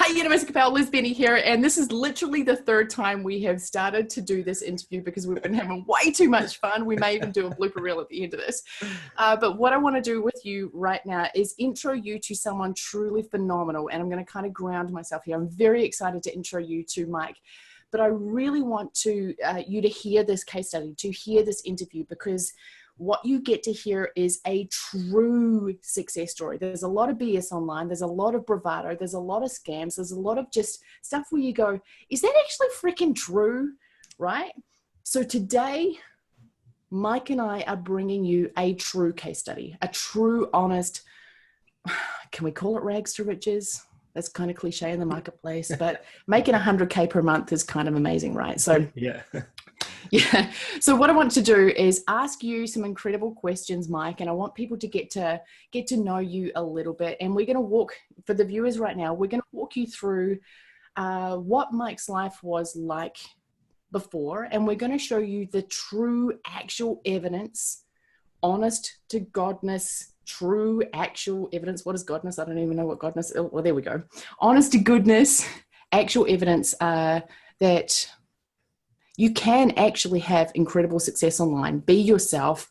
Hi, Universal Capel, Liz Benny here, and this is literally the third time we have started to do this interview because we've been having way too much fun. We may even do a blooper reel at the end of this. But what I want to do with you right now is intro you to someone truly phenomenal, and I'm going to kind of ground myself here. I'm very excited to intro you to Mike, but I really want to you to hear this case study, to hear this interview, because what you get to hear is a true success story. There's a lot of BS online. There's a lot of bravado. There's a lot of scams. There's a lot of just stuff where you go, is that actually freaking true? Right? So today, Mike and I are bringing you a true case study, a true, honest, can we call it rags to riches? That's kind of cliche in the marketplace, but making 100K per month is kind of amazing, right? So yeah. Yeah. So what I want to do is ask you some incredible questions, Mike, and I want people to get to know you a little bit. And we're going to walk, for the viewers right now, we're going to walk you through what Mike's life was like before, and we're going to show you the true, actual evidence, honest to godness, true, actual evidence. What is godness? I don't even know what godness is. Well, there we go. Honest to goodness, actual evidence that you can actually have incredible success online, be yourself,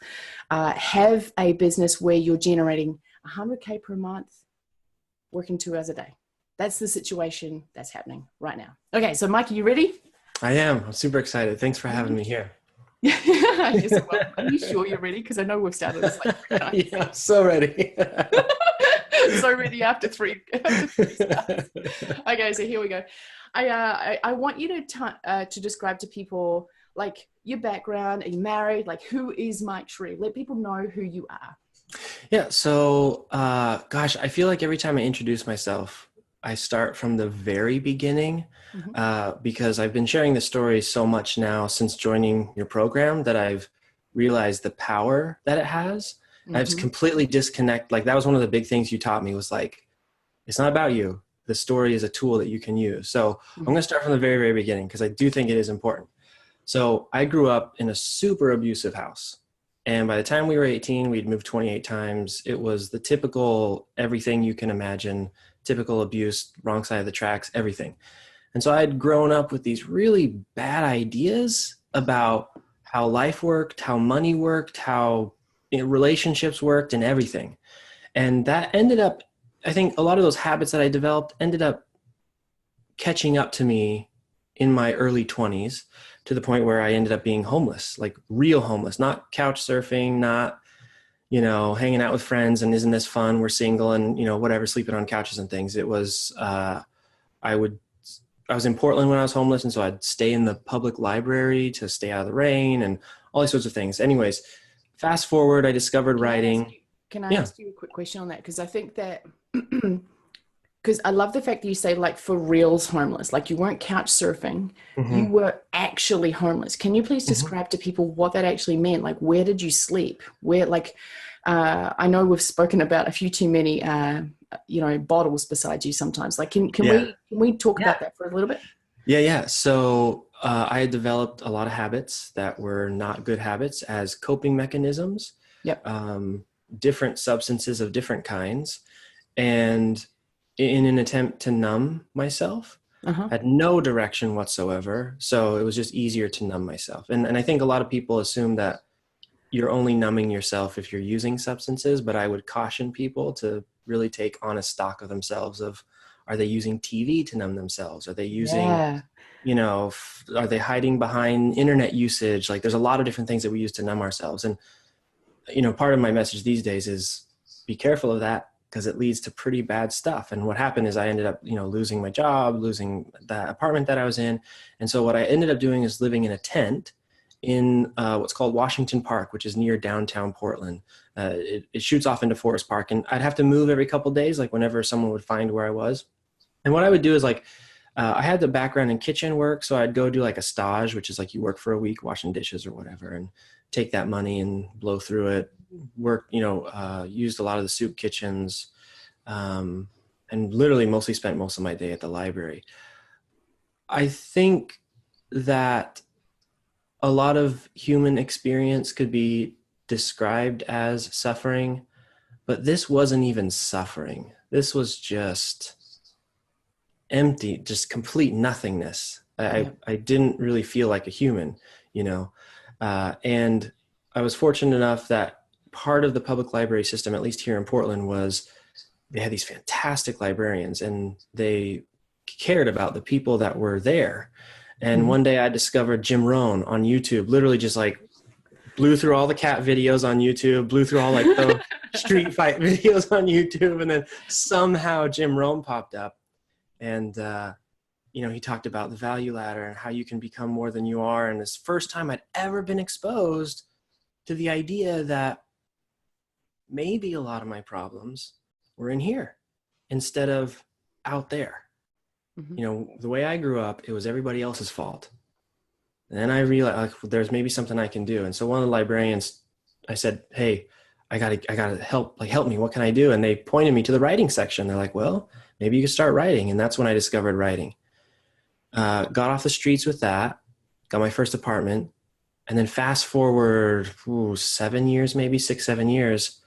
have a business where you're generating 100K per month, working 2 hours a day. That's the situation that's happening right now. Okay, so Mike, are you ready? I am. I'm super excited. Thanks for having me here. Yes, well, are you sure you're ready? Because I know we've started this like 3 times. Yeah, so ready. So ready after three starts. Okay, so here we go. I want you to describe to people like your background. Are you married? Like, who is Mike Shree? Let people know who you are. Yeah. So, gosh, I feel like every time I introduce myself, I start from the very beginning, because I've been sharing the story so much now since joining your program that I've realized the power that it has. I've completely disconnect. Like, that was one of the big things you taught me, was like, it's not about you. The story is a tool that you can use. So I'm going to start from the very, very beginning, because I do think it is important. So I grew up in a super abusive house. And by the time we were 18, we'd moved 28 times. It was the typical everything you can imagine, typical abuse, wrong side of the tracks, everything. And so I'd grown up with these really bad ideas about how life worked, how money worked, how relationships worked, and everything. And that ended up, I think a lot of those habits that I developed ended up catching up to me in my early 20s, to the point where I ended up being homeless, like real homeless, not couch surfing, not, hanging out with friends and isn't this fun, we're single and, whatever, sleeping on couches and things. It was, I was in Portland when I was homeless. And so I'd stay in the public library to stay out of the rain and all these sorts of things. Anyways, fast forward, I discovered writing. Can I ask you a quick question on that? Because I think that, because I love the fact that you say, like, for reals homeless, like you weren't couch surfing, you were actually homeless. Can you please describe to people what that actually meant? Like, where did you sleep? Where, like, I know we've spoken about a few too many, bottles beside you sometimes. Like, can we talk about that for a little bit? Yeah. So I had developed a lot of habits that were not good habits as coping mechanisms. Yep. Different substances of different kinds. And in an attempt to numb myself, had no direction whatsoever. So it was just easier to numb myself. And I think a lot of people assume that you're only numbing yourself if you're using substances, but I would caution people to really take honest stock of themselves of, are they using TV to numb themselves? Are they using, are they hiding behind internet usage? Like, there's a lot of different things that we use to numb ourselves. And, part of my message these days is be careful of that, because it leads to pretty bad stuff. And what happened is I ended up, losing my job, losing the apartment that I was in. And so what I ended up doing is living in a tent in what's called Washington Park, which is near downtown Portland. It shoots off into Forest Park, and I'd have to move every couple of days, like whenever someone would find where I was. And what I would do is I had the background in kitchen work. So I'd go do like a stage, which is like you work for a week washing dishes or whatever, and take that money and blow through it, work, used a lot of the soup kitchens, and literally mostly spent most of my day at the library. I think that a lot of human experience could be described as suffering, but this wasn't even suffering. This was just empty, just complete nothingness. I didn't really feel like a human, you know. And I was fortunate enough that part of the public library system, at least here in Portland, was they had these fantastic librarians, and they cared about the people that were there. And one day I discovered Jim Rohn on YouTube, literally just like blew through all the cat videos on YouTube, blew through all like the street fight videos on YouTube. And then somehow Jim Rohn popped up, and, you know, he talked about the value ladder and how you can become more than you are. And it's the first time I'd ever been exposed to the idea that maybe a lot of my problems were in here instead of out there. You know, the way I grew up, it was everybody else's fault. And then I realized, like, there's maybe something I can do. And so one of the librarians, I said, hey, I gotta help me. What can I do? And they pointed me to the writing section. They're like, well, maybe you could start writing. And that's when I discovered writing. Got off the streets with that, got my first apartment. And then fast forward 7 years, maybe 6, 7 years,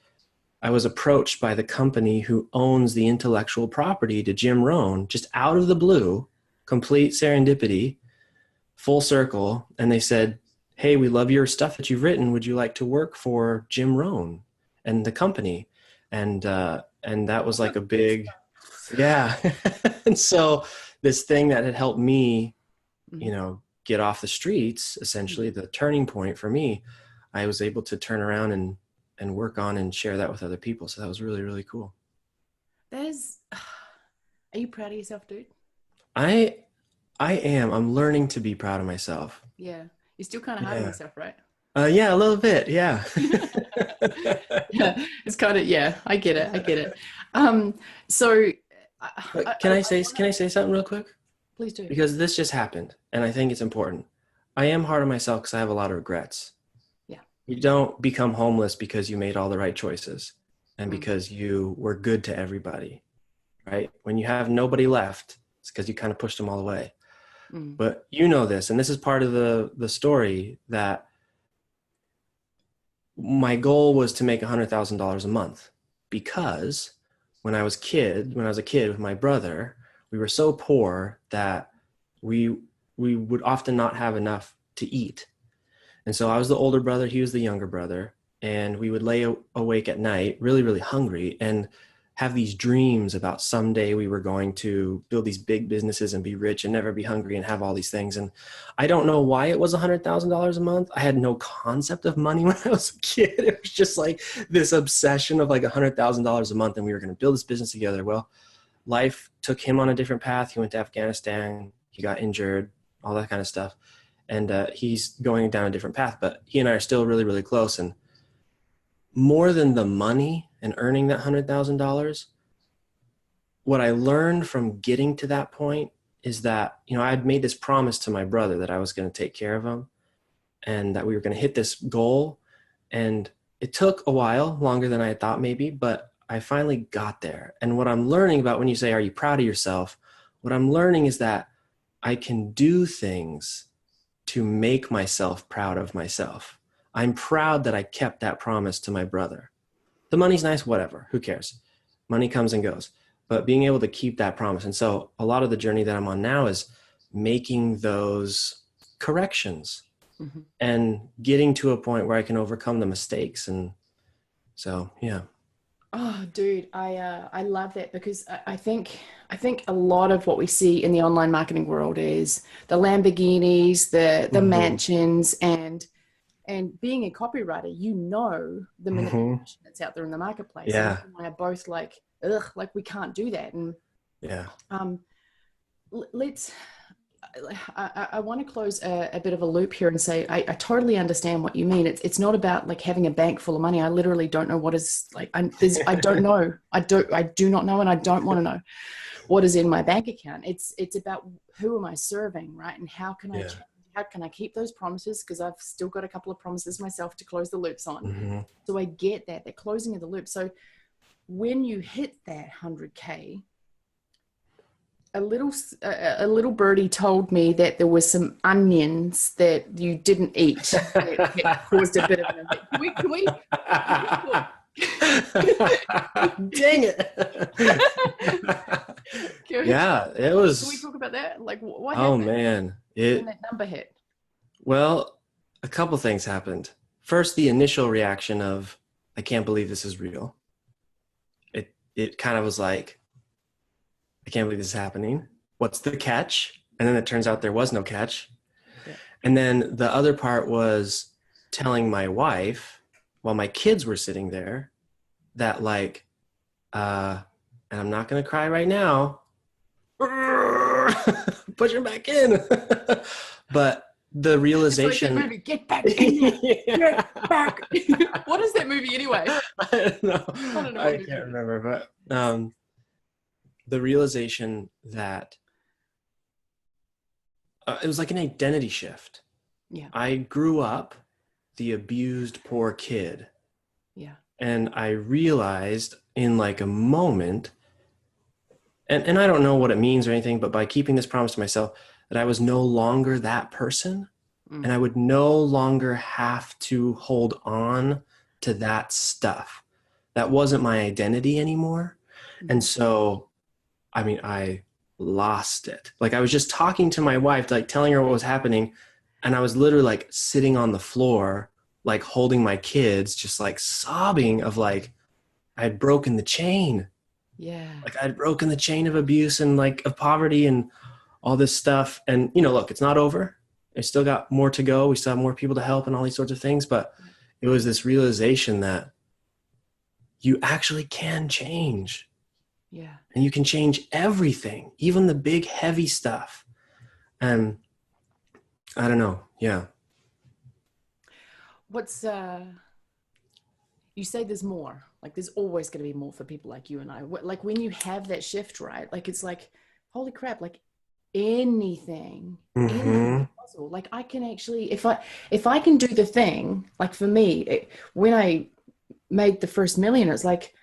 I was approached by the company who owns the intellectual property to Jim Rohn, just out of the blue, complete serendipity, full circle. And they said, hey, we love your stuff that you've written. Would you like to work for Jim Rohn and the company? And that was like a big, yeah. And so this thing that had helped me, you know, get off the streets, essentially the turning point for me, I was able to turn around and work on and share that with other people. So that was really, really cool. Are you proud of yourself, dude? I am. I'm learning to be proud of myself. Yeah. You're still kind of hard on yourself, right? Yeah, a little bit. Yeah. Yeah. It's kind of, yeah, I get it. So can I say something real quick? Please do. Because this just happened and I think it's important. I am hard on myself because I have a lot of regrets. You don't become homeless because you made all the right choices and because you were good to everybody, right? When you have nobody left, it's because you kind of pushed them all away. But you know this, and this is part of the story, that my goal was to make $100,000 a month, because when I was a kid with my brother, we were so poor that we would often not have enough to eat. And so I was the older brother, he was the younger brother, and we would lay awake at night, really, really hungry, and have these dreams about someday we were going to build these big businesses and be rich and never be hungry and have all these things. And I don't know why it was $100,000 a month. I had no concept of money when I was a kid. It was just like this obsession of like $100,000 a month, and we were going to build this business together. Well, life took him on a different path. He went to Afghanistan, he got injured, all that kind of stuff. And he's going down a different path, but he and I are still really, really close. And more than the money and earning that $100,000, what I learned from getting to that point is that, you know, I had made this promise to my brother that I was going to take care of him and that we were going to hit this goal. And it took a while, longer than I had thought maybe, but I finally got there. And what I'm learning about when you say, are you proud of yourself? What I'm learning is that I can do things to make myself proud of myself. I'm proud that I kept that promise to my brother. The money's nice, whatever, who cares? Money comes and goes, but being able to keep that promise. And so a lot of the journey that I'm on now is making those corrections and getting to a point where I can overcome the mistakes. And so, yeah. Oh, dude, I love that, because I think a lot of what we see in the online marketing world is the Lamborghinis, the mansions, and being a copywriter, you know, the manipulation that's out there in the marketplace. Yeah. And I are both like, ugh, like we can't do that. And yeah, I want to close a bit of a loop here and say, I totally understand what you mean. It's not about like having a bank full of money. I literally don't know what is like, I don't know. I do not know. And I don't want to know what is in my bank account. It's about who am I serving, right? And how can I keep those promises? Because I've still got a couple of promises myself to close the loops on. So I get that closing of the loop. So when you hit that 100K, a little birdie told me that there was some onions that you didn't eat that caused a bit of an effect. Can we Dang it. Yeah, it was. Can we talk about that? Like, what Oh happened man, when that number hit? well, a couple things happened. First, the initial reaction of, I can't believe this is real. It kind of was like, I can't believe this is happening. What's the catch? And then it turns out there was no catch. Yeah. And then the other part was telling my wife while my kids were sitting there that like, and I'm not going to cry right now. Push him back in. But the realization. It's like that movie, get back in there. Get back. What is that movie anyway? I don't know. I can't remember, but the realization that it was like an identity shift. Yeah. I grew up the abused poor kid. Yeah. And I realized in like a moment, and I don't know what it means or anything, but by keeping this promise to myself, that I was no longer that person. And I would no longer have to hold on to that stuff. That wasn't my identity anymore. And so, I mean, I lost it. Like I was just talking to my wife, like telling her what was happening. And I was literally like sitting on the floor, like holding my kids, just like sobbing of like, I had broken the chain. Yeah. Like I'd broken the chain of abuse and like of poverty and all this stuff. And, you know, look, it's not over. I still got more to go. We still have more people to help and all these sorts of things. But it was this realization that you actually can change. Yeah. And you can change everything, even the big, heavy stuff. And I don't know. Yeah. What's, you say there's more, like there's always going to be more for people like you and I. Like when you have that shift, right? Like, it's like, holy crap, like anything possible. Like I can actually, if I can do the thing, like for me, when I made the first million, it's like,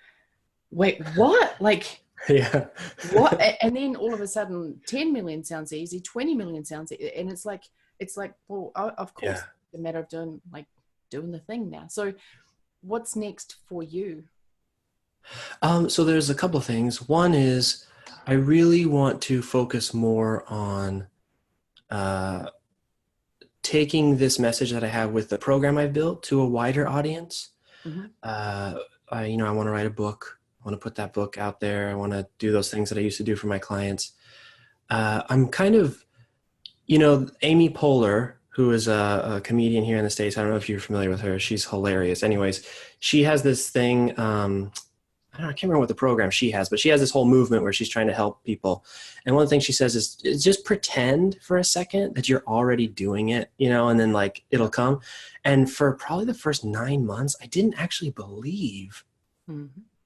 wait, what? Like, yeah. What? And then all of a sudden 10 million sounds easy, 20 million sounds easy. And it's like, well, of course, it's a matter of doing the thing now. So what's next for you? So there's a couple of things. One is I really want to focus more on taking this message that I have with the program I've built to a wider audience. I want to write a book. I want to put that book out there. I want to do those things that I used to do for my clients. I'm kind of, Amy Poehler, who is a comedian here in the States. I don't know if you're familiar with her. She's hilarious. Anyways, she has this thing, I can't remember what the program she has, but she has this whole movement where she's trying to help people. And one of the things she says is just pretend for a second that you're already doing it, and then like it'll come. And for probably the first 9 months, I didn't actually believe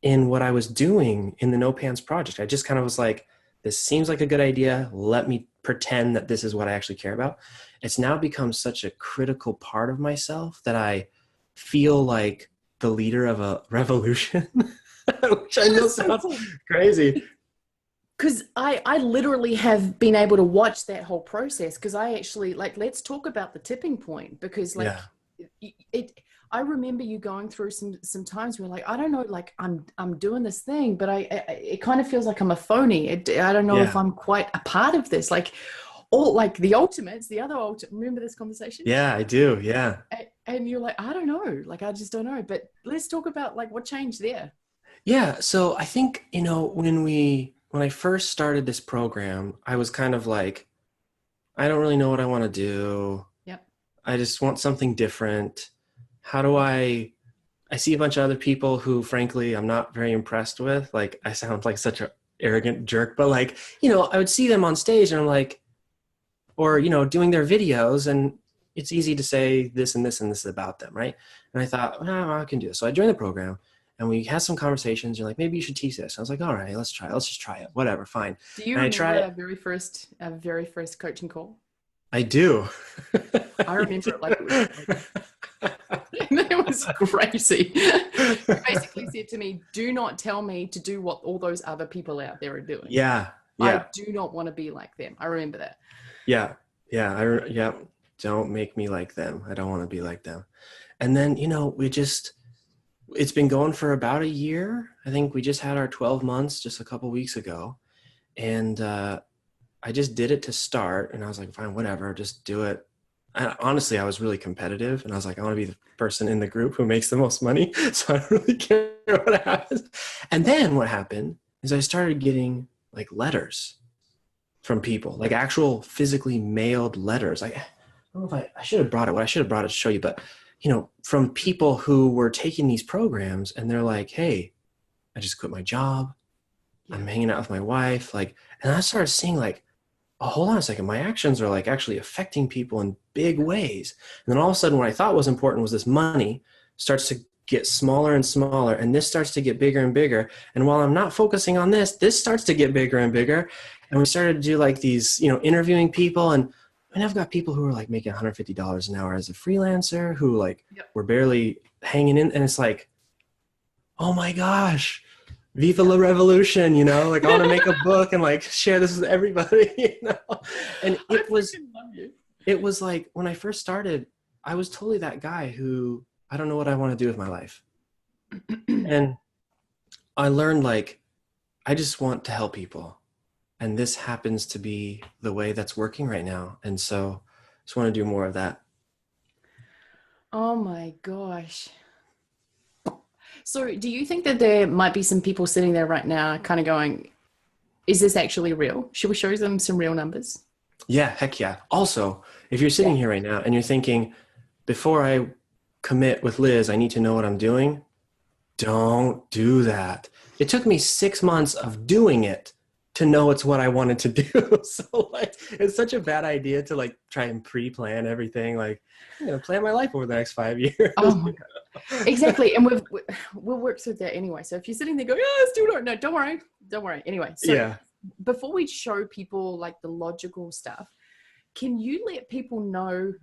in what I was doing in the No Pants Project. I just kind of was like, this seems like a good idea. Let me pretend that this is what I actually care about. It's now become such a critical part of myself that I feel like the leader of a revolution. Which I know sounds crazy. Because I literally have been able to watch that whole process, because I actually, like, let's talk about the tipping point, because like I remember you going through some times where like, I don't know, like I'm doing this thing, but it kind of feels like I'm a phony. I don't know if I'm quite a part of this, like, all like the ultimates, the other ultimate. Remember this conversation? Yeah, I do. Yeah. And you're like, I don't know, like, I just don't know. But let's talk about like what changed there. Yeah. So I think, when I first started this program, I was kind of like, I don't really know what I want to do. Yep. I just want something different. How do I see a bunch of other people who, frankly, I'm not very impressed with. Like, I sound like such an arrogant jerk, but like, I would see them on stage and I'm like, or, doing their videos, and it's easy to say this and this and this about them, right? And I thought, I can do this. So I joined the program. And we had some conversations. You're like, maybe you should teach this. I was like, all right, let's try it. Let's just try it. Whatever, fine. Do you remember our very first coaching call? I do. I remember it like it was. It was crazy. You basically said to me, "Do not tell me to do what all those other people out there are doing." Yeah. I do not want to be like them. I remember that. Yeah. Don't make me like them. I don't want to be like them. And then, It's been going for about a year. I think we just had our 12 months just a couple weeks ago. And I just did it to start. And I was like, fine, whatever, just do it. And honestly, I was really competitive. And I was like, I want to be the person in the group who makes the most money. So I don't really care what happens. And then what happened is I started getting like letters from people, like actual physically mailed letters. I don't know if I should have brought it. What I should have brought it to show you, but from people who were taking these programs and they're like, hey, I just quit my job. I'm hanging out with my wife. Like, and I started seeing like, oh, hold on a second. My actions are like actually affecting people in big ways. And then all of a sudden what I thought was important was this money starts to get smaller and smaller. And this starts to get bigger and bigger. And while I'm not focusing on this starts to get bigger and bigger. And we started to do like these, interviewing people. And I've got people who are like making $150 an hour as a freelancer who like were barely hanging in. And it's like, oh my gosh, Viva la Revolution, like I want to make a book and like share this with everybody, And it was like, when I first started, I was totally that guy who, I don't know what I want to do with my life. And I learned like, I just want to help people. And this happens to be the way that's working right now. And so I just want to do more of that. Oh my gosh. So do you think that there might be some people sitting there right now kind of going, is this actually real? Should we show them some real numbers? Yeah, heck yeah. Also, if you're sitting here right now and you're thinking, before I commit with Liz, I need to know what I'm doing. Don't do that. It took me 6 months of doing it to know it's what I wanted to do. So like, it's such a bad idea to like try and pre-plan everything. Like, I'm going to plan my life over the next 5 years. Oh my God. Exactly. And we'll work through that anyway. So if you're sitting there going, yeah, let's do it. No, don't worry. Don't worry. Anyway, so before we show people like the logical stuff, can you let people know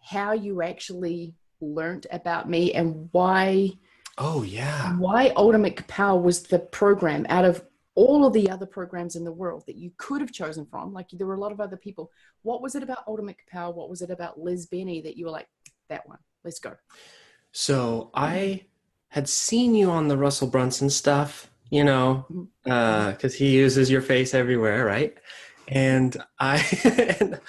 how you actually learned about me and why? Oh yeah. Why Ultimate Power was the program out of all of the other programs in the world that you could have chosen from. Like there were a lot of other people. What was it about Ultimate Power? What was it about Liz Benny that you were like, that one, let's go? So I had seen you on the Russell Brunson stuff, because he uses your face everywhere, right? And and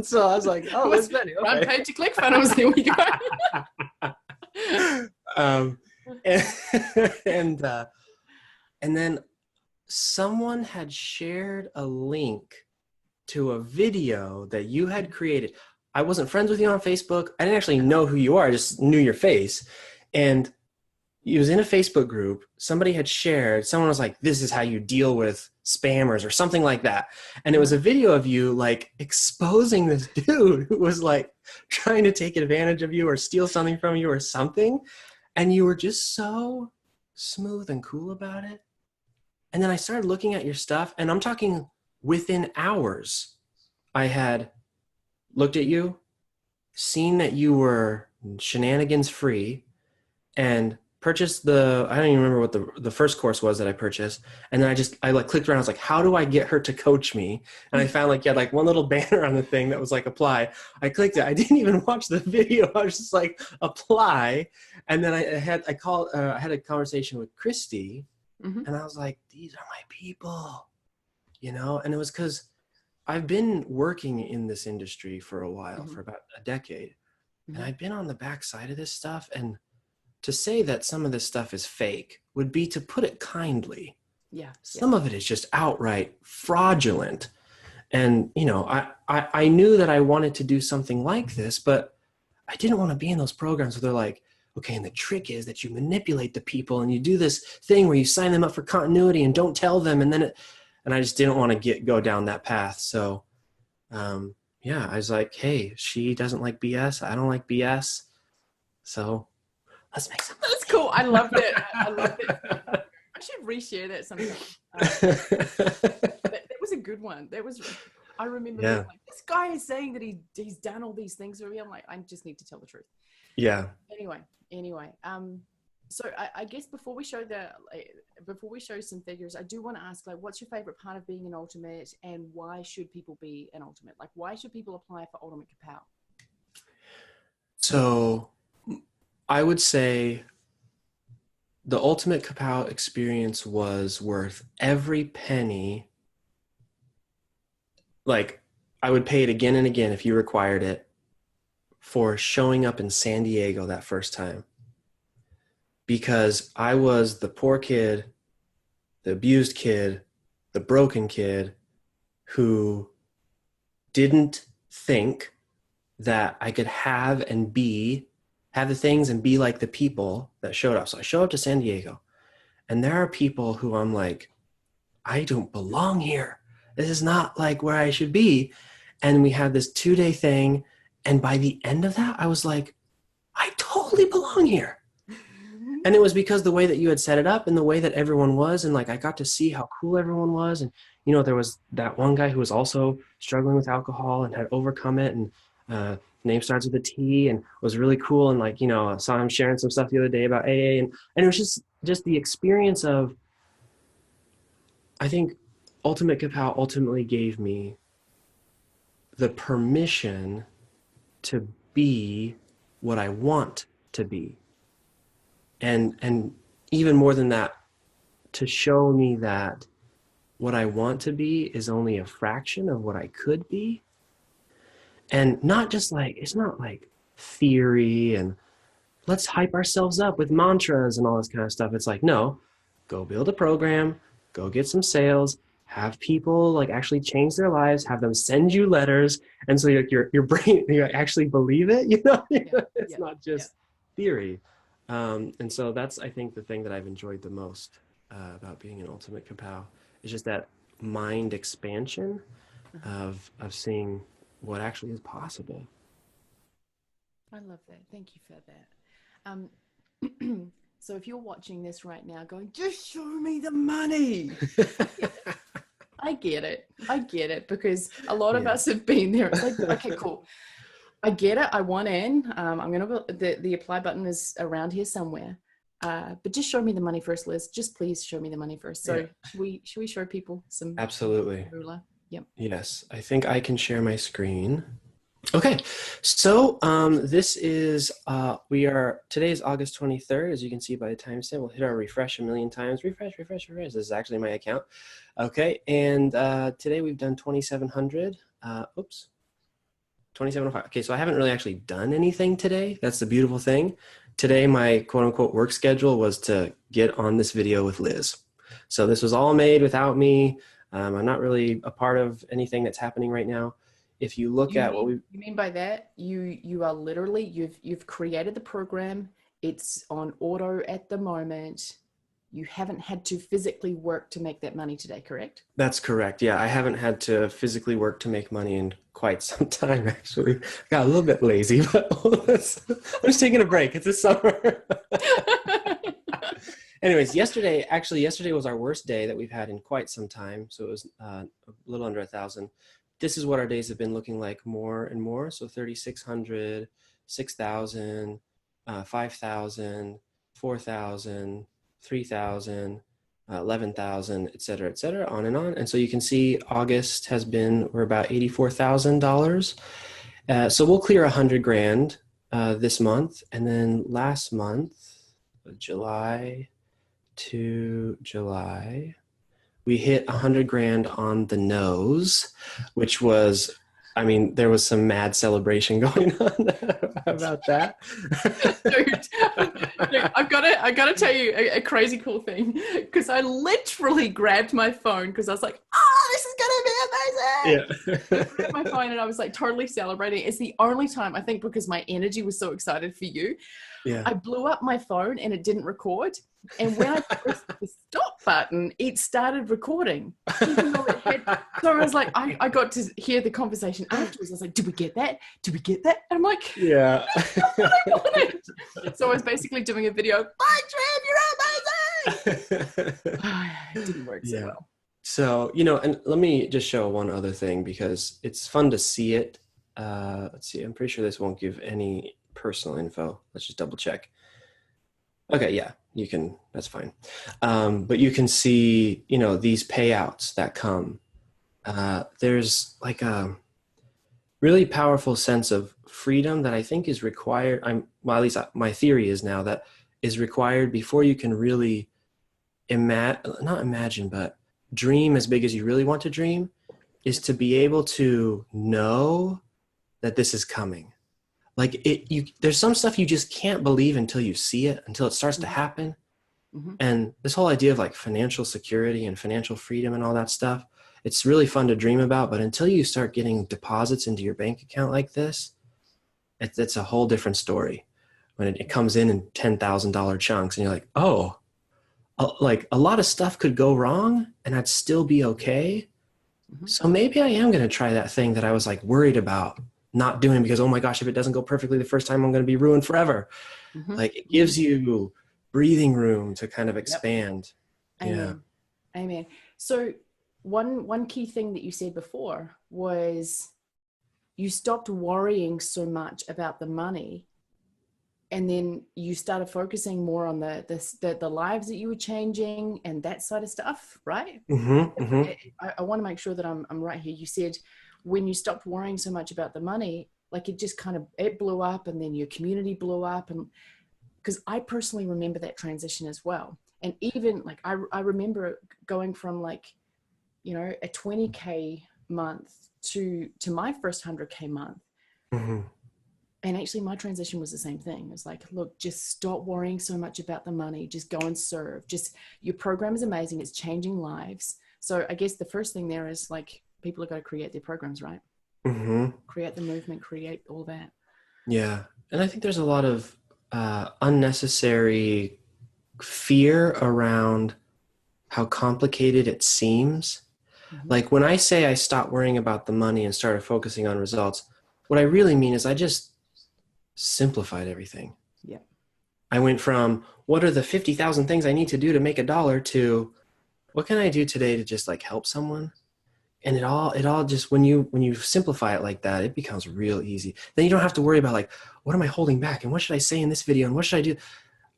so I was like, oh, Liz Benny. Okay. Front page of ClickFunnels, here we go. And then someone had shared a link to a video that you had created. I wasn't friends with you on Facebook. I didn't actually know who you are. I just knew your face. And it was in a Facebook group. Somebody had shared, someone was like, this is how you deal with spammers or something like that. And it was a video of you like exposing this dude who was like trying to take advantage of you or steal something from you or something. And you were just so smooth and cool about it. And then I started looking at your stuff, and I'm talking within hours, I had looked at you, seen that you were shenanigans free, and purchased I don't even remember what the first course was that I purchased. And then I like clicked around. I was like, how do I get her to coach me? And I found like, you had like one little banner on the thing that was like apply. I clicked it. I didn't even watch the video. I was just like apply. And then I had a conversation with Christy, and I was like, these are my people, and it was because I've been working in this industry for a while, for about a decade. And I've been on the backside of this stuff. And to say that some of this stuff is fake would be to put it kindly. Yeah. Some of it is just outright fraudulent. And, I knew that I wanted to do something like this, but I didn't want to be in those programs where they're like, okay, and the trick is that you manipulate the people and you do this thing where you sign them up for continuity and don't tell them. And I just didn't want to go down that path. So, I was like, hey, she doesn't like BS. I don't like BS. So let's make some. That's cool. I love that. I love it. I should reshare that sometime. That was a good one. I remember being like, this guy is saying that he's done all these things for me. I'm like, I just need to tell the truth. Yeah. Anyway. So I guess before we show some figures, I do want to ask, like, what's your favorite part of being an ultimate, and why should people be an ultimate? Like, why should people apply for Ultimate Kapow? So I would say the ultimate kapow experience was worth every penny. Like, I would pay it again and again if you required it, for showing up in San Diego that first time. Because I was the poor kid, the abused kid, the broken kid who didn't think that I could have the things and be like the people that showed up. So I show up to San Diego, and there are people who I'm like, I don't belong here. This is not like where I should be. And we had this 2-day thing. And by the end of that, I was like, I totally belong here. And it was because the way that you had set it up and the way that everyone was. And like, I got to see how cool everyone was. And, you know, there was that one guy who was also struggling with alcohol and had overcome it. And name starts with a T, and was really cool. And like, you know, I saw him sharing some stuff the other day about AA. And it was just the experience of, I think Ultimate Kapow ultimately gave me the permission to be what I want to be. And even more than that, to show me that what I want to be is only a fraction of what I could be. And not just like, it's not like theory and let's hype ourselves up with mantras and all this kind of stuff. It's like, no, go build a program, go get some sales, have people like actually change their lives, have them send you letters. And so your brain, you actually believe it, you know, it's not just theory. And so that's, I think, the thing that I've enjoyed the most about being an Ultimate Kapow is just that mind expansion of seeing what actually is possible. I love that. Thank you for that. So if you're watching this right now going, just show me the money. I get it because a lot of us have been there. It's like, okay, cool. I get it. I want in. I'm going to, the apply button is around here somewhere. But just show me the money first, Liz. Just please show me the money first. So should we show people some? Absolutely. Ruler? Yep. Yes. I think I can share my screen. Okay. So this is, today is August 23rd. As you can see by the timestamp, we'll hit our refresh a million times. Refresh. This is actually my account. Okay. And today we've done 2,700. 2705. Okay, so I haven't really actually done anything today. That's the beautiful thing. Today, my quote unquote work schedule was to get on this video with Liz. So this was all made without me. I'm not really a part of anything that's happening right now. If you look at what we... You mean by that, you are literally, you've created the program. It's on auto at the moment. You haven't had to physically work to make that money today, correct? That's correct. Yeah, I haven't had to physically work to make money in quite some time, actually. Got a little bit lazy, but I'm just taking a break. It's the summer. Anyways, yesterday was our worst day that we've had in quite some time. So it was a little under 1,000. This is what our days have been looking like more and more. So 3,600, 6,000, 5,000, 4,000, 3,000, 11,000, et cetera, on and on. And so you can see August has been, we're about $84,000. So we'll clear 100 grand this month. And then last month, July to July, we hit 100 grand on the nose, which was, I mean, there was some mad celebration going on about that. Dude, I've got to tell you a crazy cool thing, because I literally grabbed my phone because I was like, oh, this is gonna be amazing. Yeah. I grabbed my phone and I was like totally celebrating. It's the only time, I think, because my energy was so excited for you. Yeah. I blew up my phone and it didn't record. And when I pressed the stop button, it started recording. Even though it had, so I was like, I got to hear the conversation afterwards. I was like, did we get that? Did we get that? And I'm like, yeah. That's what I wanted. So I was basically doing a video, bye, Trev, you're amazing. It didn't work so well. So, you know, and let me just show one other thing because it's fun to see it. Let's see, I'm pretty sure this won't give any personal info. Let's just double check. Okay, yeah, you can, that's fine. But you can see, you know, these payouts that come. There's like a really powerful sense of freedom that I think is required. Well, at least my theory is now that is required before you can really not imagine, but dream as big as you really want to dream, is to be able to know that this is coming. Like there's some stuff you just can't believe until you see it, until it starts to happen. Mm-hmm. And this whole idea of like financial security and financial freedom and all that stuff, it's really fun to dream about. But until you start getting deposits into your bank account like this, it's a whole different story. When it comes in $10,000 chunks and you're like, oh, like a lot of stuff could go wrong and I'd still be okay. Mm-hmm. So maybe I am going to try that thing that I was like worried about not doing because, oh my gosh, if it doesn't go perfectly the first time, I'm going to be ruined forever. Mm-hmm. Like it gives you breathing room to kind of expand. Yep. Amen. Yeah. Amen. So one key thing that you said before was you stopped worrying so much about the money, and then you started focusing more on the lives that you were changing and that side of stuff, right? Mm-hmm, mm-hmm. I want to make sure that I'm right here. You said when you stopped worrying so much about the money, like it just it blew up, and then your community blew up. And because I personally remember that transition as well. And even like I remember going from like, you know, a 20K month to my first 100K month. Mm-hmm. And actually my transition was the same thing. It's like, look, just stop worrying so much about the money. Just go and serve. Just your program is amazing. It's changing lives. So I guess the first thing there is like, people are going to create their programs, right? Mm-hmm. Create the movement, create all that. Yeah. And I think there's a lot of unnecessary fear around how complicated it seems. Mm-hmm. Like when I say I stopped worrying about the money and started focusing on results, what I really mean is I just simplified everything. Yeah. I went from what are the 50,000 things I need to do to make $1 to what can I do today to just like help someone? And it all just, when you simplify it like that, it becomes real easy. Then you don't have to worry about like, what am I holding back? And what should I say in this video? And what should I do?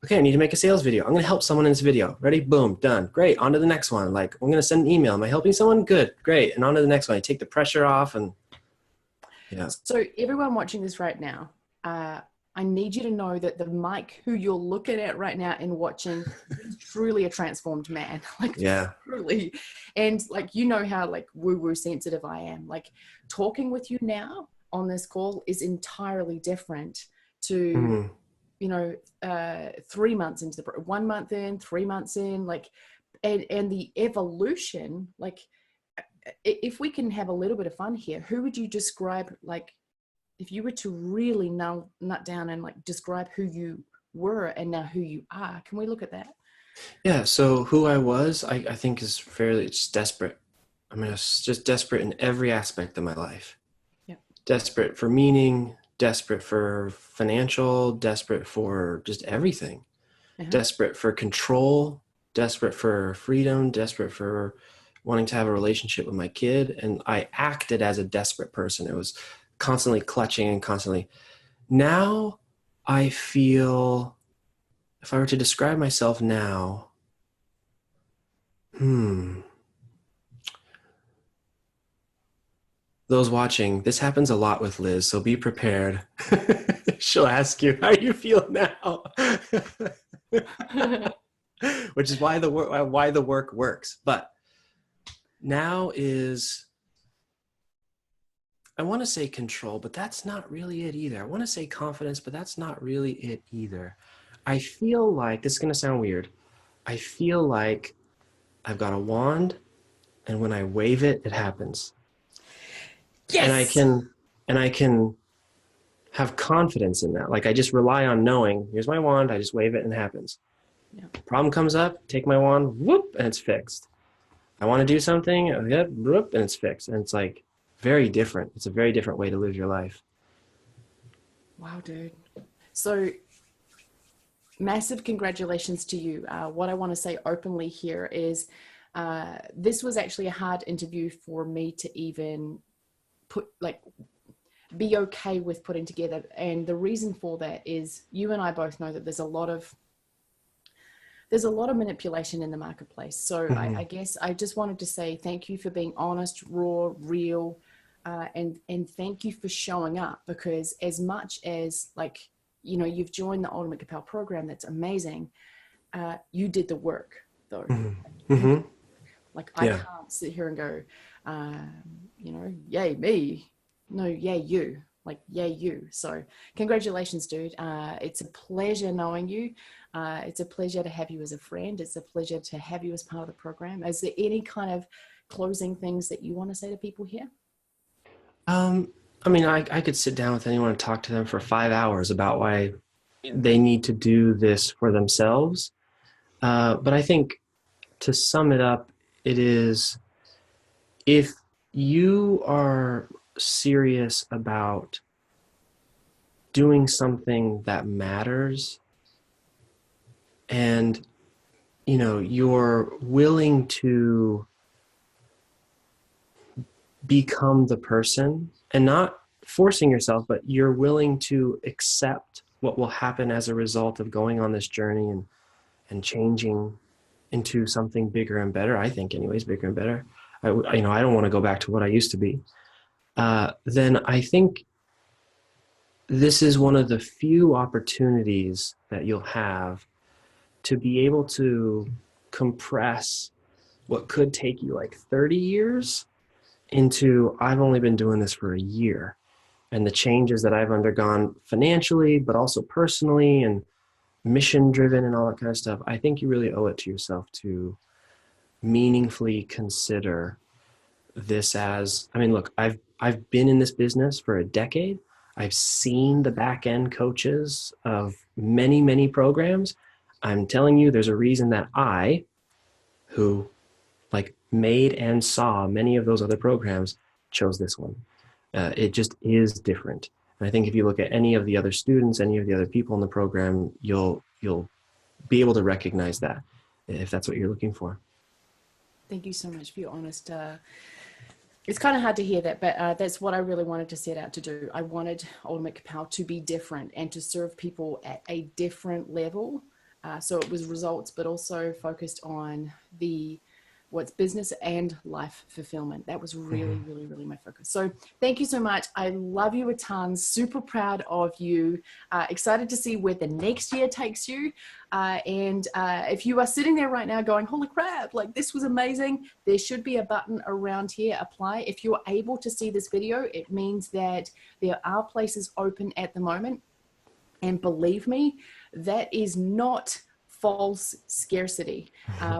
Okay, I need to make a sales video. I'm going to help someone in this video. Ready? Boom, done. Great. On to the next one. Like, I'm going to send an email. Am I helping someone? Good. Great. And on to the next one. I take the pressure off and yeah. So everyone watching this right now, I need you to know that the Mike who you're looking at right now and watching is truly a transformed man. Like, yeah, truly. And like, you know how like woo-woo sensitive I am. Like talking with you now on this call is entirely different to, you know, 3 months into 1 month in, 3 months in, like, and the evolution, like, if we can have a little bit of fun here, who would you describe, like, if you were to really nut down and like describe who you were and now who you are? Can we look at that? Yeah. So who I was, I think is it's desperate. I mean, it's just desperate in every aspect of my life. Yeah. Desperate for meaning, desperate for financial, desperate for just everything. Uh-huh. Desperate for control, desperate for freedom, desperate for wanting to have a relationship with my kid. And I acted as a desperate person. It was constantly clutching and constantly. Now I feel, if I were to describe myself now, those watching, this happens a lot with Liz, so be prepared. She'll ask you, how do you feel now? Which is why the work works. But now is, I want to say control, but that's not really it either. I want to say confidence, but that's not really it either. I feel like, this is going to sound weird, I feel like I've got a wand, and when I wave it, it happens. Yes. And I can have confidence in that. Like I just rely on knowing, here's my wand, I just wave it and it happens. Yeah. Problem comes up, take my wand, whoop, and it's fixed. I want to do something, yep, whoop, and it's fixed. And it's like very different. It's a very different way to live your life. Wow, dude. So massive congratulations to you. What I want to say openly here is this was actually a hard interview for me to even be okay with putting together. And the reason for that is you and I both know that there's a lot of manipulation in the marketplace. So I guess I just wanted to say thank you for being honest, raw, real, And thank you for showing up, because as much as, like, you know, you've joined the Ultimate Capel program, that's amazing. You did the work though. Mm-hmm. Mm-hmm. Like, I can't sit here and go, you know, yay me. No, yay you. Like, yay you. So congratulations, dude. It's a pleasure knowing you. It's a pleasure to have you as a friend. It's a pleasure to have you as part of the program. Is there any kind of closing things that you want to say to people here? I mean, I could sit down with anyone and talk to them for 5 hours about why they need to do this for themselves. But I think, to sum it up, it is, if you are serious about doing something that matters, and, you know, you're willing to become the person, and not forcing yourself, but you're willing to accept what will happen as a result of going on this journey and changing into something bigger and better. I think anyways, bigger and better. I don't want to go back to what I used to be. Then I think this is one of the few opportunities that you'll have to be able to compress what could take you like 30 years into, I've only been doing this for a year, and the changes that I've undergone financially, but also personally and mission driven and all that kind of stuff. I think you really owe it to yourself to meaningfully consider this as, I mean, look, I've been in this business for a decade. I've seen the back end coaches of many, many programs. I'm telling you, there's a reason that I, who like made and saw many of those other programs, chose this one. It just is different. And I think if you look at any of the other students, any of the other people in the program, you'll be able to recognize that, if that's what you're looking for. Thank you so much for your honest. It's kind of hard to hear that, but that's what I really wanted to set out to do. I wanted Ultimate Capel to be different and to serve people at a different level. So it was results, but also focused on what's business and life fulfillment. That was really, really, really my focus. So thank you so much. I love you a ton. Super proud of you. Excited to see where the next year takes you. And if you are sitting there right now going, holy crap, like this was amazing, there should be a button around here, apply. If you're able to see this video, it means that there are places open at the moment. And believe me, that is not false scarcity.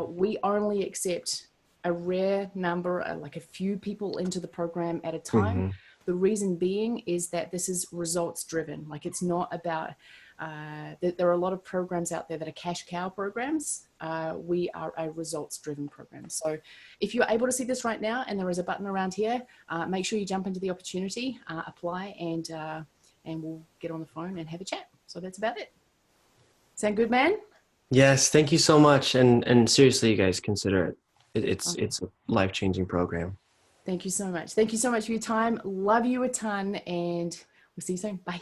We only accept a rare number, like a few people into the program at a time. The reason being is that this is results driven. Like, it's not about, there are a lot of programs out there that are cash cow programs. We are a results driven program. So if you're able to see this right now and there is a button around here, make sure you jump into the opportunity, apply, and we'll get on the phone and have a chat. So that's about it. Sound good, man? Yes, thank you so much. And seriously, you guys, consider it. It's a life-changing program. Thank you so much. Thank you so much for your time. Love you a ton, and we'll see you soon. Bye.